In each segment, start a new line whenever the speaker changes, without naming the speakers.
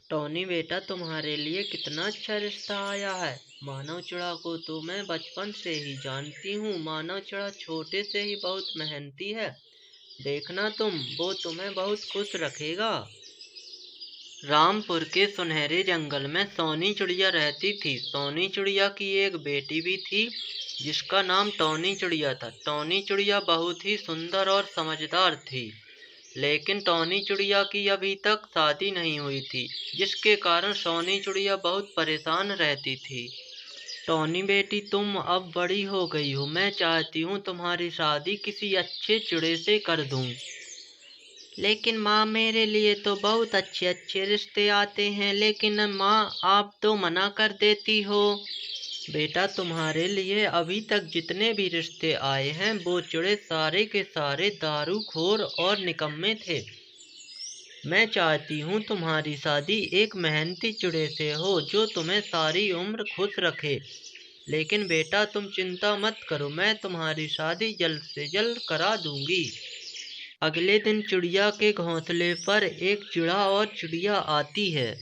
Tony बेटा, तुम्हारे लिए कितना अच्छा रिश्ता आया है। मानव चिड़ा को तो मैं बचपन से ही जानती हूँ। मानव चिड़ा छोटे से ही बहुत मेहनती है। देखना तुम, वो तुम्हें बहुत खुश रखेगा। रामपुर के सुनहरे जंगल में सोनी चिड़िया रहती थी। सोनी चिड़िया की एक बेटी भी थी जिसका नाम टॉनी चिड़िया था। टॉनी चिड़िया बहुत ही सुंदर और समझदार थी, लेकिन टॉनी चिड़िया की अभी तक शादी नहीं हुई थी, जिसके कारण सोनी चिड़िया बहुत परेशान रहती थी। टॉनी बेटी, तुम अब बड़ी हो गई हो। मैं चाहती हूँ तुम्हारी शादी किसी अच्छे चिड़े से कर दूँ। लेकिन माँ, मेरे लिए तो बहुत अच्छे अच्छे रिश्ते आते हैं। लेकिन माँ, आप तो मना कर देती हो। बेटा, तुम्हारे लिए अभी तक जितने भी रिश्ते आए हैं वो चिड़े सारे के सारे दारूखोर और निकम्मे थे। मैं चाहती हूँ तुम्हारी शादी एक मेहनती चिड़े से हो जो तुम्हें सारी उम्र खुश रखे। लेकिन बेटा, तुम चिंता मत करो, मैं तुम्हारी शादी जल्द से जल्द करा दूंगी। अगले दिन चिड़िया के घोंसले पर एक चिड़ा और चिड़िया आती है।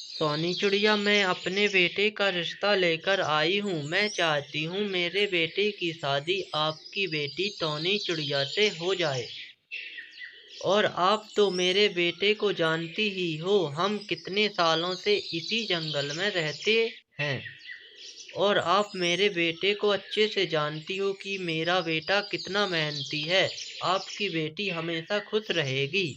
सोनी चिड़िया, मैं अपने बेटे का रिश्ता लेकर आई हूँ। मैं चाहती हूँ मेरे बेटे की शादी आपकी बेटी टॉनी चिड़िया से हो जाए। और आप तो मेरे बेटे को जानती ही हो, हम कितने सालों से इसी जंगल में रहते हैं। और आप मेरे बेटे को अच्छे से जानती हो कि मेरा बेटा कितना मेहनती है। आपकी बेटी हमेशा खुश रहेगी।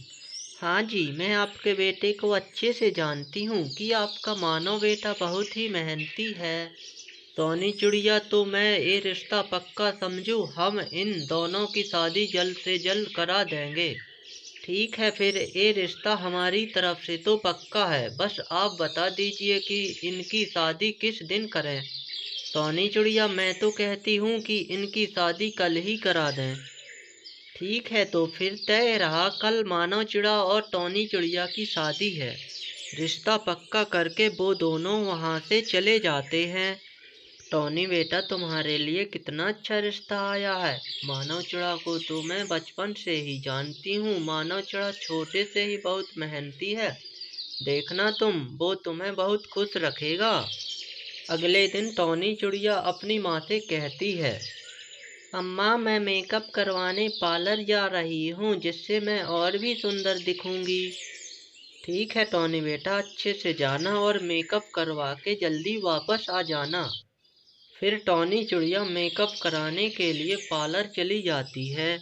हाँ जी, मैं आपके बेटे को अच्छे से जानती हूँ कि आपका मानो बेटा बहुत ही मेहनती है। सोनी चिड़िया, तो मैं ये रिश्ता पक्का समझूँ। हम इन दोनों की शादी जल्द से जल्द करा देंगे। ठीक है, फिर ये रिश्ता हमारी तरफ से तो पक्का है। बस आप बता दीजिए कि इनकी शादी किस दिन करें। सोनी चिड़िया, मैं तो कहती हूँ कि इनकी शादी कल ही करा दें। ठीक है, तो फिर तय रहा, कल मानव चिड़ा और टॉनी चिड़िया की शादी है। रिश्ता पक्का करके वो दोनों वहाँ से चले जाते हैं। टॉनी बेटा, तुम्हारे लिए कितना अच्छा रिश्ता आया है। मानव चिड़ा को तो मैं बचपन से ही जानती हूँ। मानव चिड़ा छोटे से ही बहुत मेहनती है। देखना तुम, वो तुम्हें बहुत खुश रखेगा। अगले दिन टॉनी चिड़िया अपनी माँ से कहती है, अम्मा, मैं मेकअप करवाने पार्लर जा रही हूँ, जिससे मैं और भी सुंदर दिखूंगी। ठीक है टॉनी बेटा, अच्छे से जाना और मेकअप करवा के जल्दी वापस आ जाना। फिर टॉनी चिड़िया मेकअप कराने के लिए पार्लर चली जाती है।